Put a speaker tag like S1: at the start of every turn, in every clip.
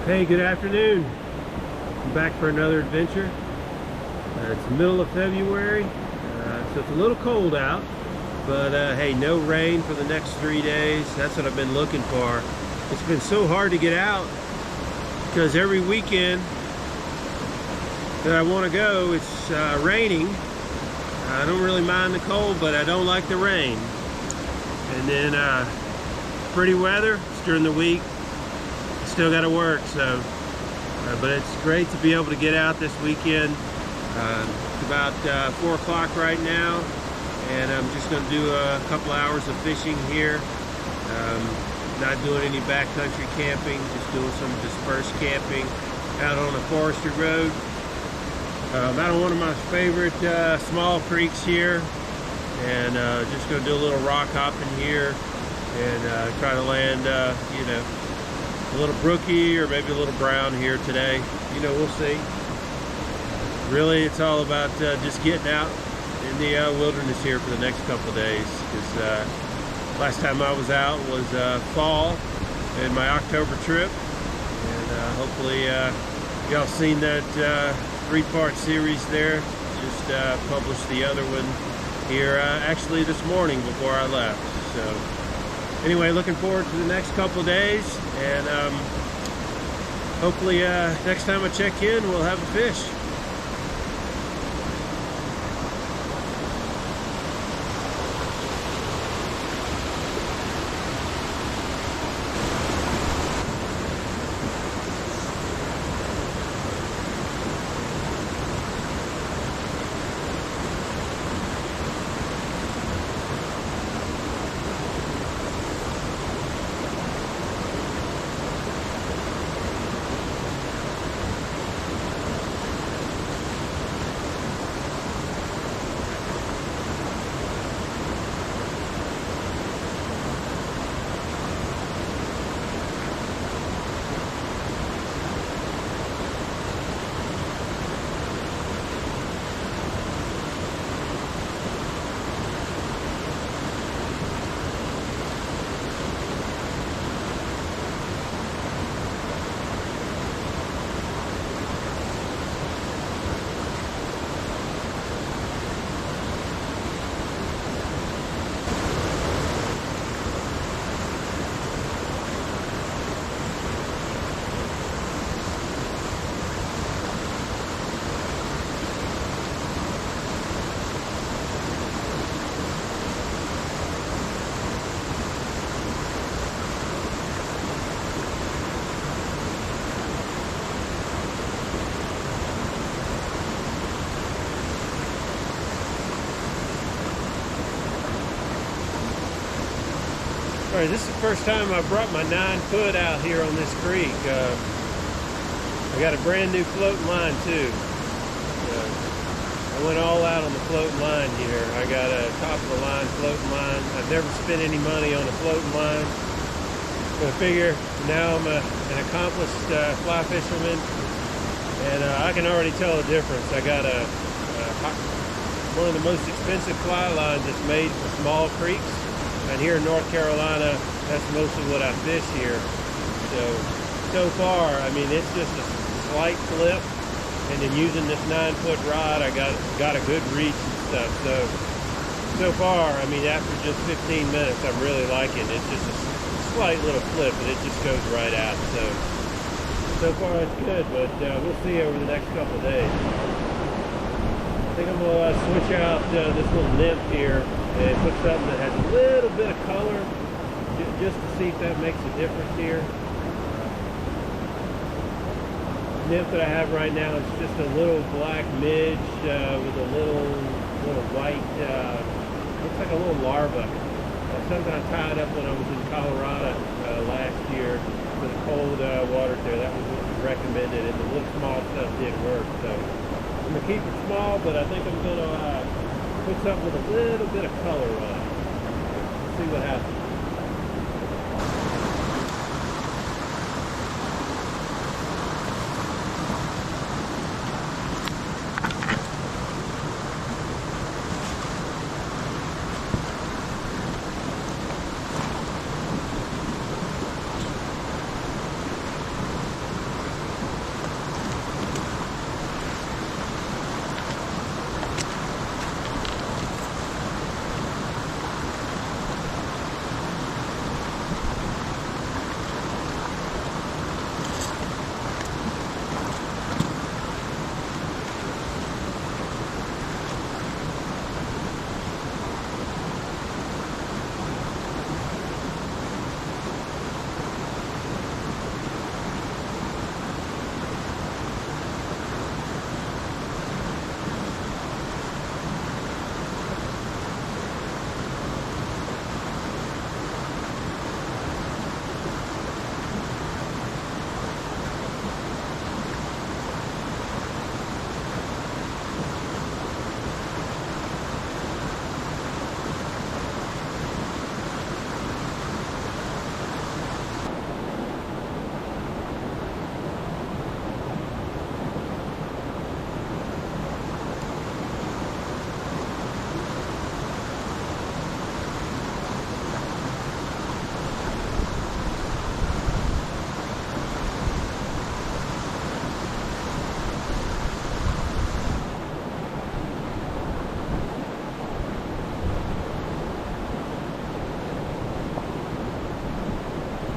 S1: Hey, good afternoon. I'm back for another adventure. It's the middle of February, so it's a little cold out, but hey, no rain for the next 3 days. That's what I've been looking for. It's been so hard to get out because every weekend that I want to go, it's raining. I don't really mind the cold, but I don't like the rain. And then pretty weather, it's during the week. Still got to work, so but it's great to be able to get out this weekend. It's about 4 o'clock right now, and I'm just going to do a couple hours of fishing here. Not doing any backcountry camping, just doing some dispersed camping out on a forestry road. Out on one of my favorite small creeks here, and just going to do a little rock hopping here and try to land, you know, a little brookie or maybe a little brown here today. You know, we'll see. Really, it's all about just getting out in the wilderness here for the next couple of days, because last time I was out was fall in my October trip, and hopefully y'all seen that 3-part series there. Just published the other one here actually this morning before I left. So anyway, looking forward to the next couple of days, and hopefully next time I check in we'll have a fish. Alright, this is the first time I brought my 9-foot out here on this creek. I got a brand new floating line too. I went all out on the floating line here. I got a top of the line floating line. I've never spent any money on a floating line. But I figure now I'm an accomplished fly fisherman, and I can already tell the difference. I got one of the most expensive fly lines that's made for small creeks. And here in North Carolina, that's mostly what I fish here. So far, I mean, it's just a slight flip, and then using this 9-foot rod, I got a good reach and stuff. So far, I mean, after just 15 minutes, I'm really liking it. It's just a slight little flip, and it just goes right out. So far, it's good, but we'll see over the next couple of days. I think I'm gonna switch out this little nymph here and put something that has a little bit of color, just to see if that makes a difference here. The nymph that I have right now is just a little black midge with a little white, looks like a little larva. Something I tied up when I was in Colorado last year for the cold waters there. That was what was recommended, and the little small stuff did work. So I'm gonna keep it small, but I think I'm gonna put something with a little bit of color on it. See what happens.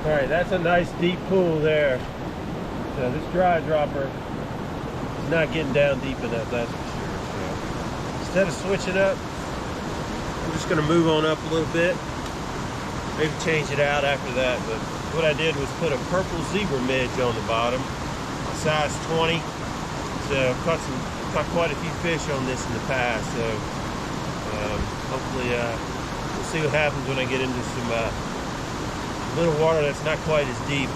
S1: All right, that's a nice deep pool there. So this dry dropper is not getting down deep enough, that's for sure. So instead of switching up, I'm just gonna move on up a little bit. Maybe change it out after that, but what I did was put a purple zebra midge on the bottom, size 20. So caught quite a few fish on this in the past. So hopefully we'll see what happens when I get into some little water that's not quite as deep.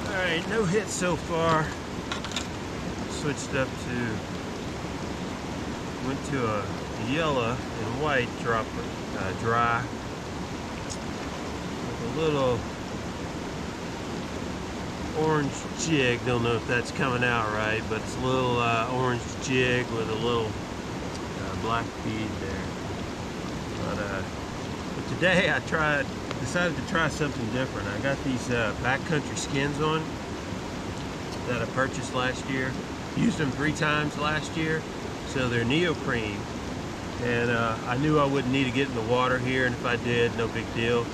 S1: Alright, no hits so far. Switched up went to a yellow and white dropper, dry, with a little orange jig. Don't know if that's coming out right, but it's a little orange jig with a little black bead there. But today I decided to try something different. I got these backcountry skins on that I purchased last year. Used them 3 times last year, so they're neoprene. And I knew I wouldn't need to get in the water here, and if I did, no big deal.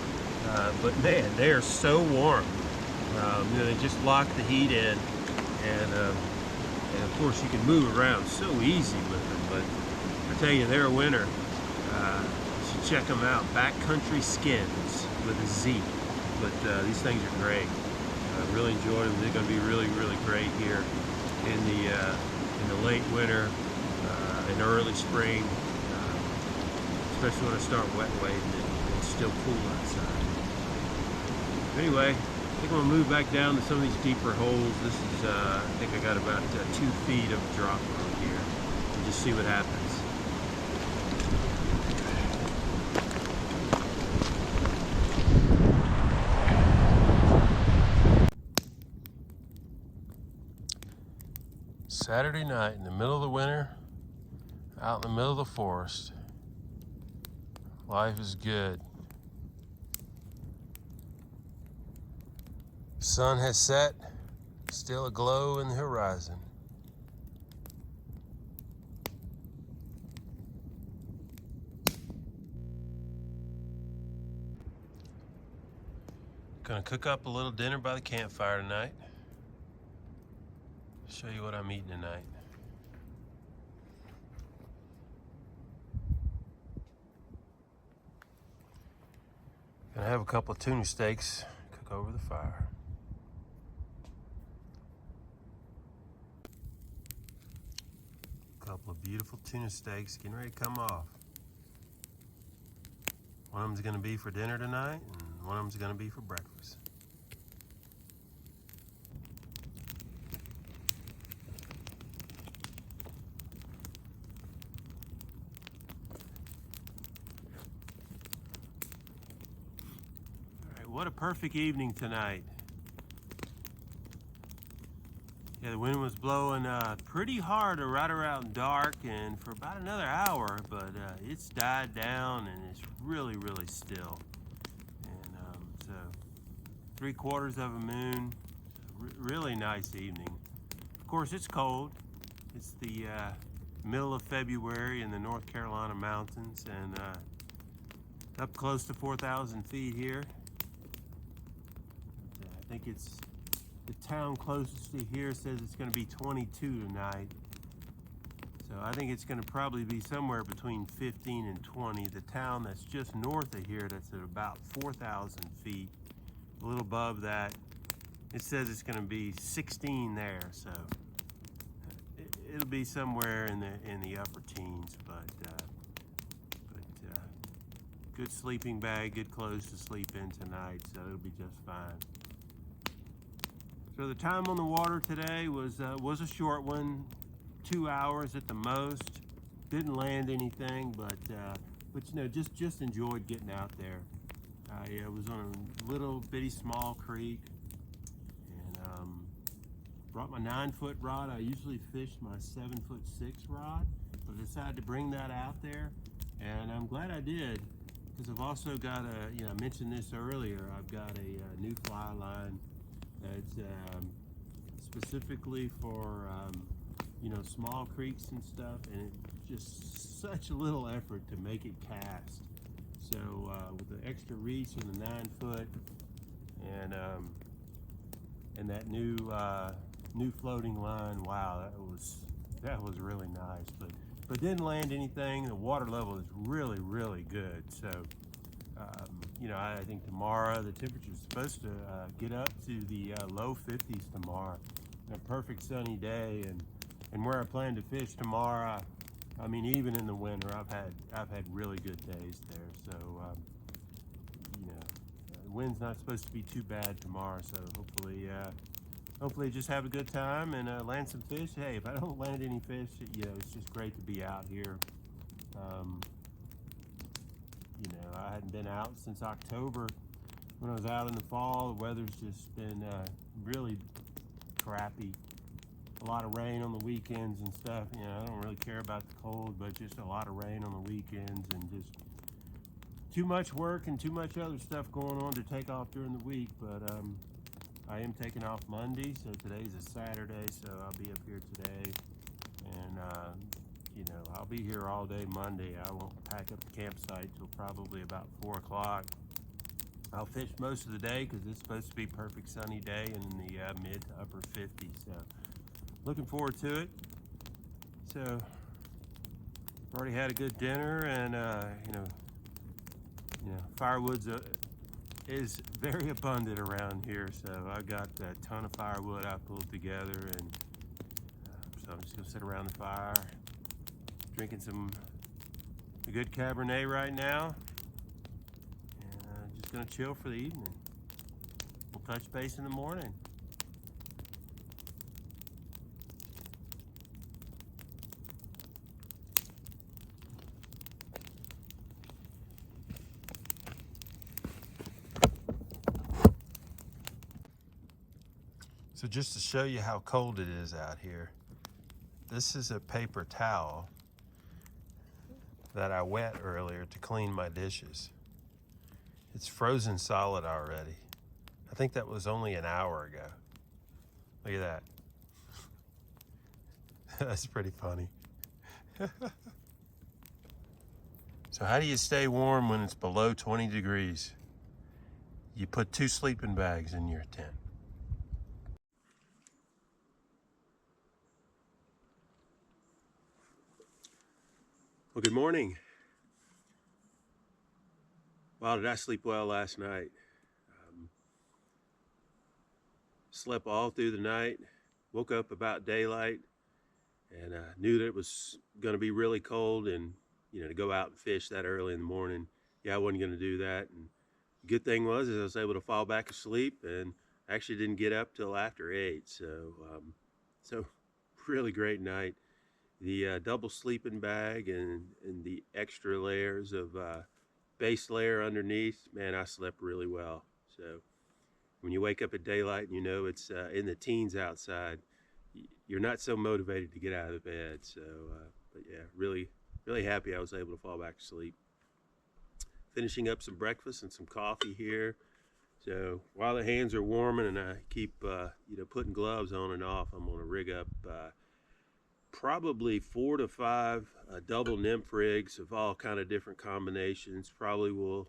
S1: But man, they are so warm. You know, they just lock the heat in, and of course you can move around so easy with them. But I tell you, they're a winner. You should check them out. Backcountry Skins with a Z. But these things are great. I really enjoyed them. They're going to be really, really great here in the late winter and early spring, especially when I start wet wading and it's still cool outside. Anyway, I think I'm going to move back down to some of these deeper holes. This is, I think I got about 2 feet of drop on here. And just see what happens. Saturday night in the middle of the winter, out in the middle of the forest. Life is good. Sun has set, still aglow in the horizon. Gonna cook up a little dinner by the campfire tonight. Show you what I'm eating tonight. Gonna have a couple of tuna steaks cook over the fire. A couple of beautiful tuna steaks getting ready to come off. One of them's gonna be for dinner tonight, and one of them's gonna be for breakfast. what a perfect evening tonight. Yeah, the wind was blowing pretty hard right around dark and for about another hour, but it's died down and it's really, really still. And so 3/4 of a moon, really nice evening. Of course, it's cold. It's the middle of February in the North Carolina mountains and up close to 4,000 feet here. I think it's the town closest to here says it's going to be 22 tonight. So I think it's going to probably be somewhere between 15 and 20. The town that's just north of here, that's at about 4,000 feet, a little above that, it says it's going to be 16 there. So it'll be somewhere in the upper teens, but good sleeping bag, good clothes to sleep in tonight, so it'll be just fine. So the time on the water today was a short one, 2 hours at the most. Didn't land anything, but you know, just enjoyed getting out there. I was on a little bitty small creek and brought my 9-foot rod. I usually fish my 7'6" rod, but I decided to bring that out there, and I'm glad I did because I've also got a, you know, I mentioned this earlier. I've got a new fly line that's specifically for you know, small creeks and stuff, and it's just such a little effort to make it cast. So with the extra reach and the 9-foot and that new floating line, wow, that was really nice. But didn't land anything. The water level is really, really good. So you know, I think tomorrow the temperature is supposed to get up to the low 50s tomorrow. A perfect sunny day, and where I plan to fish tomorrow, I mean, even in the winter, I've had really good days there. So you know, the wind's not supposed to be too bad tomorrow. So hopefully just have a good time and land some fish. Hey, if I don't land any fish, you know, it's just great to be out here. You know, I hadn't been out since October when I was out in the fall. The weather's just been really crappy. A lot of rain on the weekends and stuff. You know, I don't really care about the cold, but just a lot of rain on the weekends and just too much work and too much other stuff going on to take off during the week. But I am taking off Monday, so today's a Saturday, so I'll be up here today. And you know, I'll be here all day Monday. I won't pack up the campsite till probably about 4 o'clock. I'll fish most of the day because it's supposed to be a perfect sunny day in the mid to upper 50s. So looking forward to it. So already had a good dinner, and you know, firewood's is very abundant around here. So I've got a ton of firewood I pulled together, and so I'm just gonna sit around the fire, drinking a good Cabernet right now, and just gonna chill for the evening. We'll touch base in the morning. So just to show you how cold it is out here, this is a paper towel that I wet earlier to clean my dishes. It's frozen solid already. I think that was only an hour ago. Look at that. That's pretty funny. So how do you stay warm when it's below 20 degrees? You put 2 sleeping bags in your tent. Well, good morning. Wow, did I sleep well last night? Slept all through the night, woke up about daylight, and knew that it was going to be really cold, and you know, to go out and fish that early in the morning, yeah, I wasn't going to do that. And the good thing was I was able to fall back asleep, and actually didn't get up till after 8. So really great night. The double sleeping bag and the extra layers of base layer underneath, man, I slept really well. So when you wake up at daylight and you know it's in the teens outside, you're not so motivated to get out of bed. So, but yeah, really happy I was able to fall back to sleep. Finishing up some breakfast and some coffee here. So while the hands are warming and I keep putting gloves on and off, I'm gonna rig up probably 4 to 5 double nymph rigs of all kind of different combinations. Probably will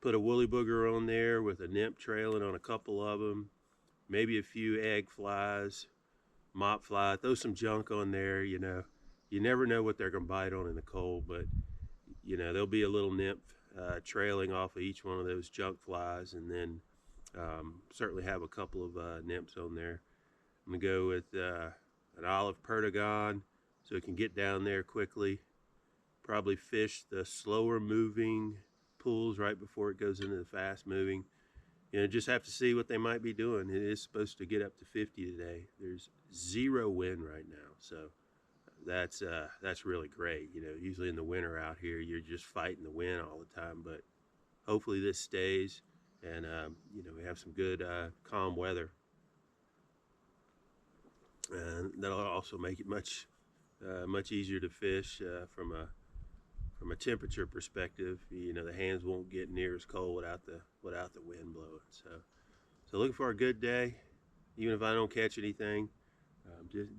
S1: put a woolly booger on there with a nymph trailing on a couple of them, maybe a few egg flies, mop fly, throw some junk on there. You never know what they're gonna bite on in the cold, but there'll be a little nymph trailing off of each one of those junk flies, and then certainly have a couple of nymphs on there. I'm gonna go with an olive perdigon so it can get down there quickly. Probably fish the slower moving pools right before it goes into the fast moving. Just have to see what they might be doing. It is supposed to get up to 50 today. There's 0 wind right now, so that's really great. Usually in the winter out here, you're just fighting the wind all the time, but hopefully this stays, and we have some good calm weather, and that'll also make it much easier to fish from a temperature perspective. The hands won't get near as cold without the wind blowing. So looking for a good day, even if I don't catch anything.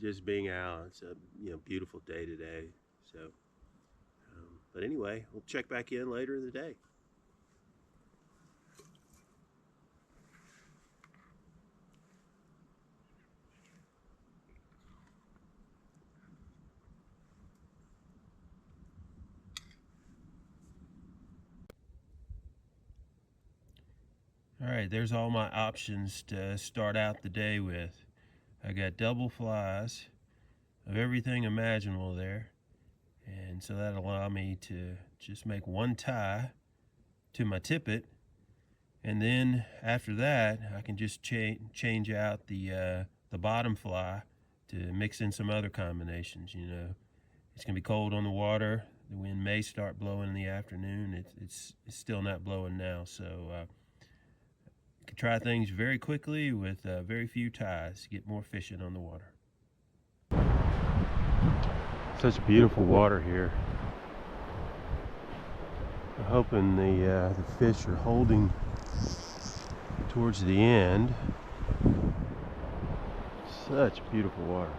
S1: Just being out. It's a beautiful day today. So, but anyway, we'll check back in later in the day. All right, there's all my options to start out the day with. I got double flies of everything imaginable there, and so that'll allow me to just make one tie to my tippet, and then after that I can just change out the bottom fly to mix in some other combinations. It's gonna be cold on the water. The wind may start blowing in the afternoon. It's still not blowing now, so you can try things very quickly with very few ties, get more fishing on the water. Such beautiful water here. I'm hoping the fish are holding towards the end. Such beautiful water.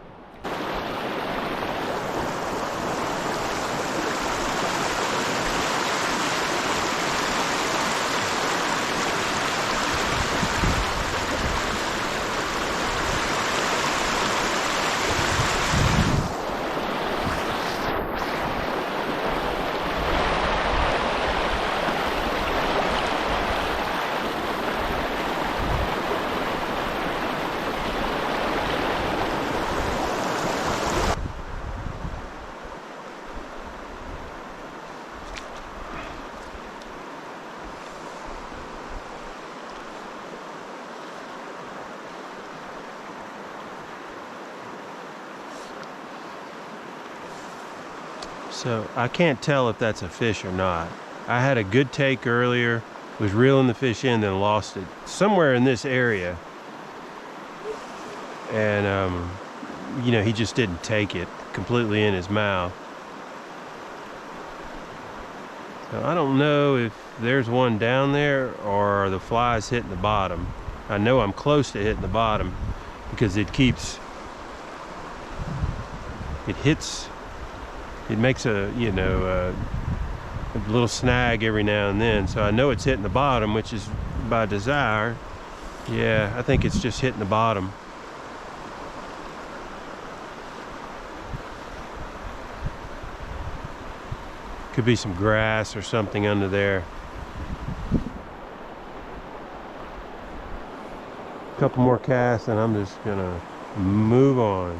S1: So I can't tell if that's a fish or not. I had a good take earlier, was reeling the fish in, then lost it somewhere in this area. And, he just didn't take it completely in his mouth. So I don't know if there's one down there or the fly's hitting the bottom. I know I'm close to hitting the bottom because it makes a little snag every now and then. So I know it's hitting the bottom, which is by desire. Yeah, I think it's just hitting the bottom. Could be some grass or something under there. A couple more casts and I'm just gonna move on.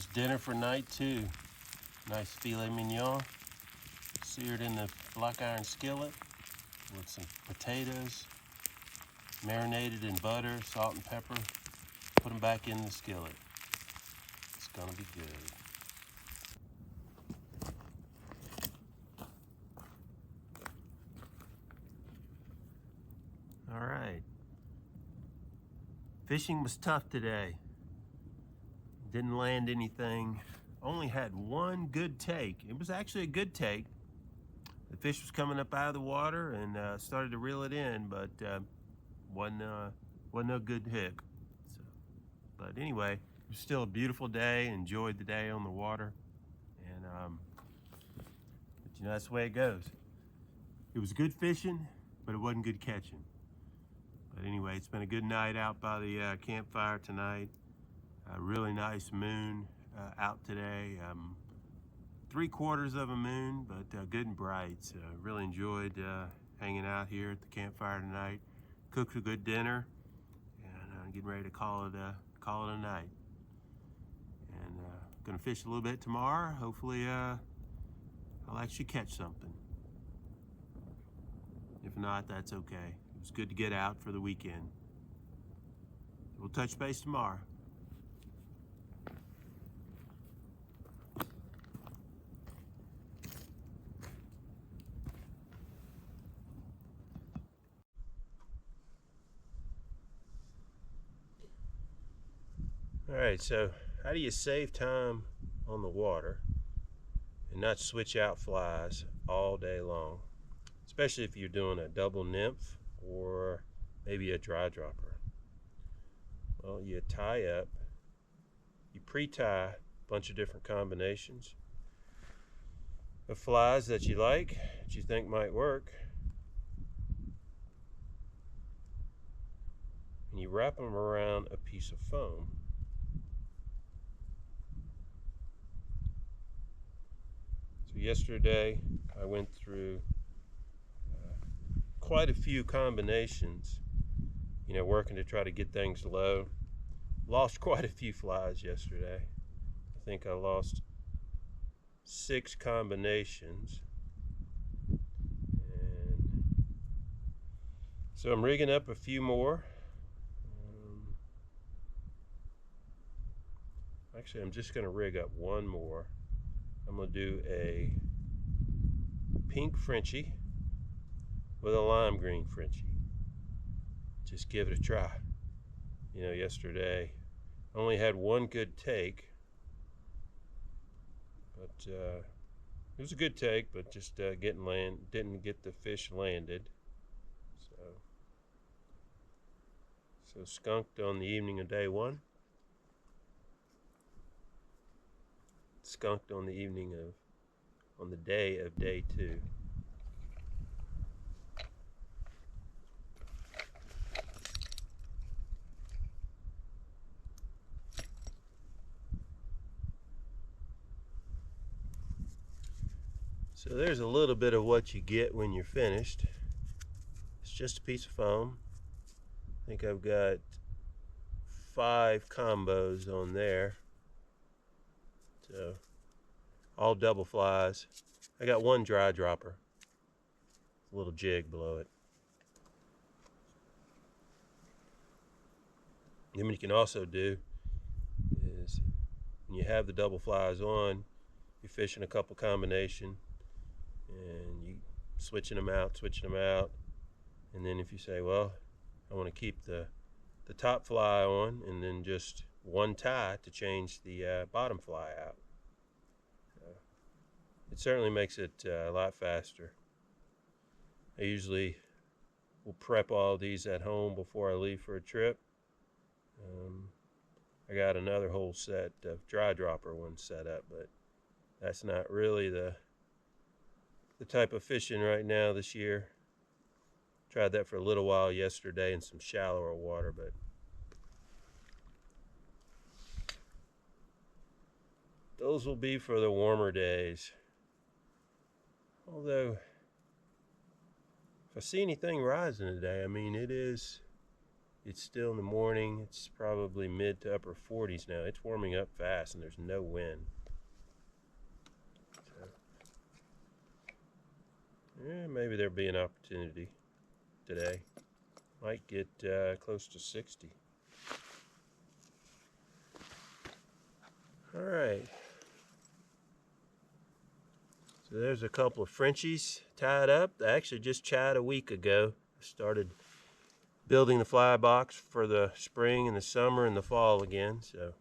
S1: There's dinner for night 2. Nice filet mignon, seared in the black iron skillet with some potatoes, marinated in butter, salt and pepper. Put them back in the skillet. It's gonna be good. All right. Fishing was tough today. Didn't land anything. Only had one good take. It was actually a good take. The fish was coming up out of the water and started to reel it in, but wasn't a good hook. So, but anyway, it was still a beautiful day. Enjoyed the day on the water, and but you know, that's the way it goes. It was good fishing, but it wasn't good catching. But anyway, it's been a good night out by the campfire tonight. A really nice moon out today. 3/4 of a moon, but good and bright. So really enjoyed hanging out here at the campfire tonight. Cooked a good dinner, and getting ready to call it a night. And gonna fish a little bit tomorrow. Hopefully, I'll actually catch something. If not, that's okay. It was good to get out for the weekend. We'll touch base tomorrow. All right, so how do you save time on the water and not switch out flies all day long, especially if you're doing a double nymph or maybe a dry dropper? Well, you tie up, you pre-tie a bunch of different combinations of flies that you like, that you think might work, and you wrap them around a piece of foam. So yesterday I went through quite a few combinations, you know, working to try to get things low. Lost quite a few flies yesterday. I think I lost 6 combinations. And so I'm rigging up a few more. Actually, I'm just going to rig up one more. I'm going to do a pink Frenchie with a lime green Frenchie. Just give it a try. You know, yesterday I only had one good take, but it was a good take, but just didn't get the fish landed. So skunked on the evening of day 1. Skunked on the day of day 2. So there's a little bit of what you get when you're finished. It's just a piece of foam. I think I've got 5 combos on there. So all double flies. I got one dry dropper. A little jig below it. Then what you can also do is when you have the double flies on, you're fishing a couple combination and you switching them out, and then if you say, well, I want to keep the top fly on, and then just one tie to change the bottom fly out. It certainly makes it a lot faster. I usually will prep all these at home before I leave for a trip. I got another whole set of dry dropper ones set up, but that's not really the type of fishing right now this year. Tried that for a little while yesterday in some shallower water, but those will be for the warmer days. Although, if I see anything rising today, I mean, it is It's still in the morning. It's probably mid to upper 40s now. It's warming up fast and there's no wind. So, yeah, maybe there'll be an opportunity today. Might get close to 60. All right. So there's a couple of Frenchies tied up. I actually just chad a week ago. I started building the fly box for the spring and the summer and the fall again. So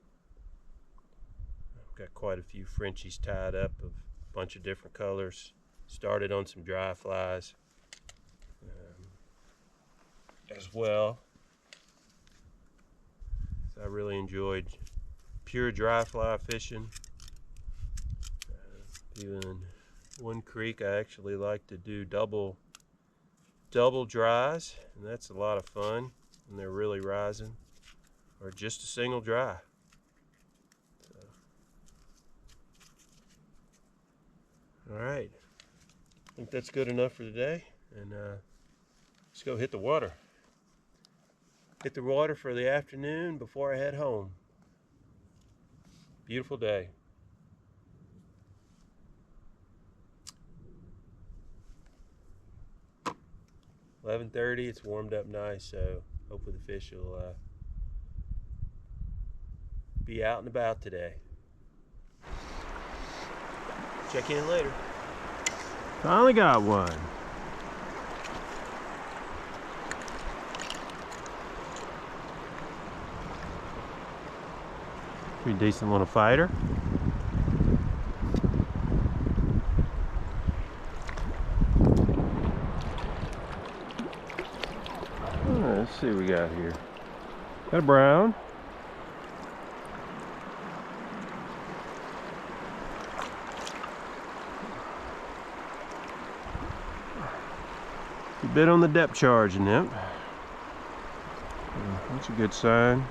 S1: I've got quite a few Frenchies tied up of a bunch of different colors. Started on some dry flies as well. So I really enjoyed pure dry fly fishing. Even one creek I actually like to do double dries, and that's a lot of fun when they're really rising, or just a single dry. So, all right, I think that's good enough for today, and let's go hit the water. Hit the water for the afternoon before I head home. Beautiful day. 11:30, it's warmed up nice, so hopefully the fish will be out and about today. Check in later. Finally got one. Pretty decent little fighter. Let's see what we got here. Got a brown. A bit on the depth charge in them. That's a good sign.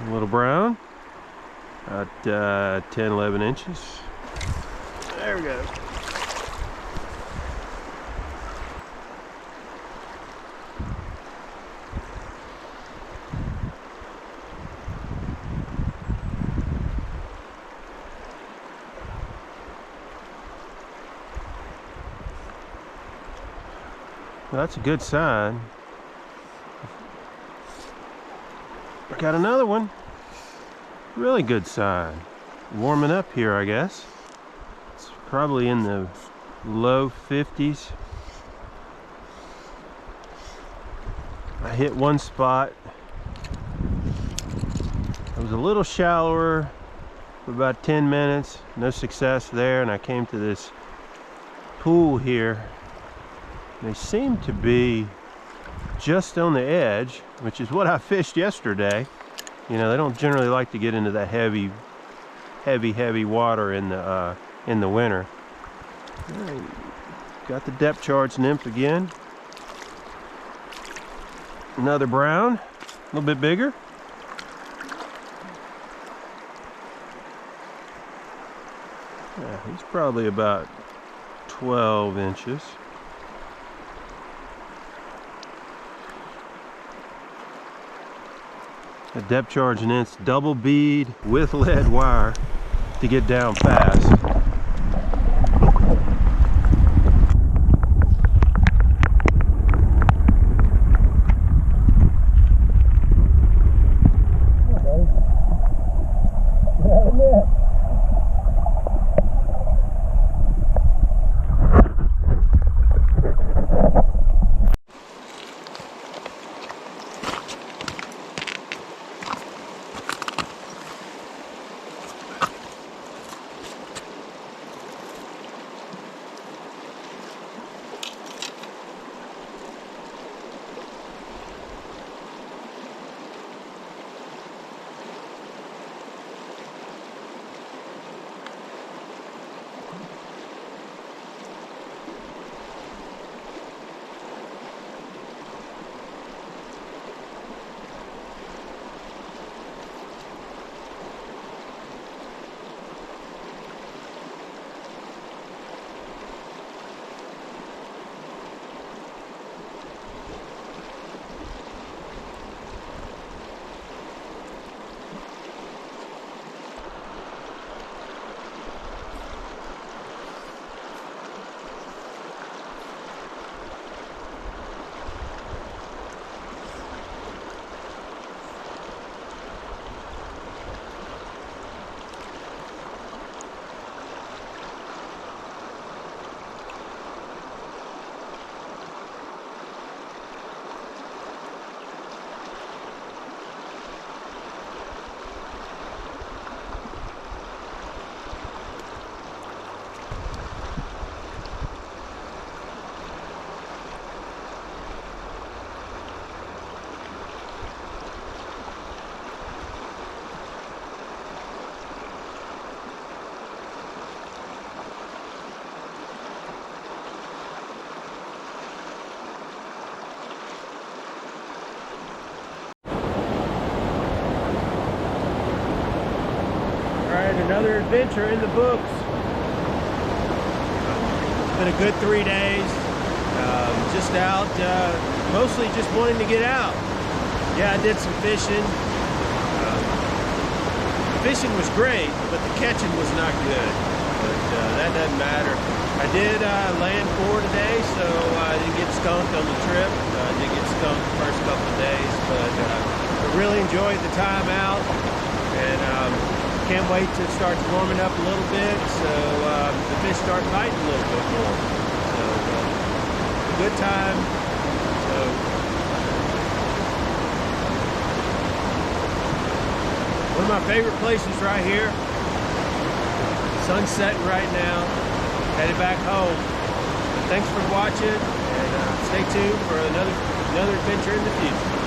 S1: A little brown, about 10, 11 inches. There we go. Well, that's a good sign. I got another one. Really good sign. Warming up here, I guess. It's probably in the low 50s. I hit one spot. It was a little shallower for about 10 minutes. No success there, and I came to this pool here. They seem to be just on the edge, which is what I fished yesterday. You know, they don't generally like to get into that heavy water in the winter. Right. Got the depth charge nymph again. Another brown, a little bit bigger. Yeah, he's probably about 12 inches. A depth charge and it's double bead with lead wire to get down fast. another adventure in the books. It's been a good 3 days. Just out, mostly just wanting to get out. Yeah, I did some fishing. Fishing was great, but the catching was not good. But that doesn't matter. I did land 4 today, so I didn't get skunked on the trip. I did get skunked the first couple of days, but I really enjoyed the time out, and can't wait till it starts warming up a little bit, so the fish start biting a little bit more. So a good time. So one of my favorite places right here. Sun's setting right now. Headed back home. But thanks for watching, and stay tuned for another adventure in the future.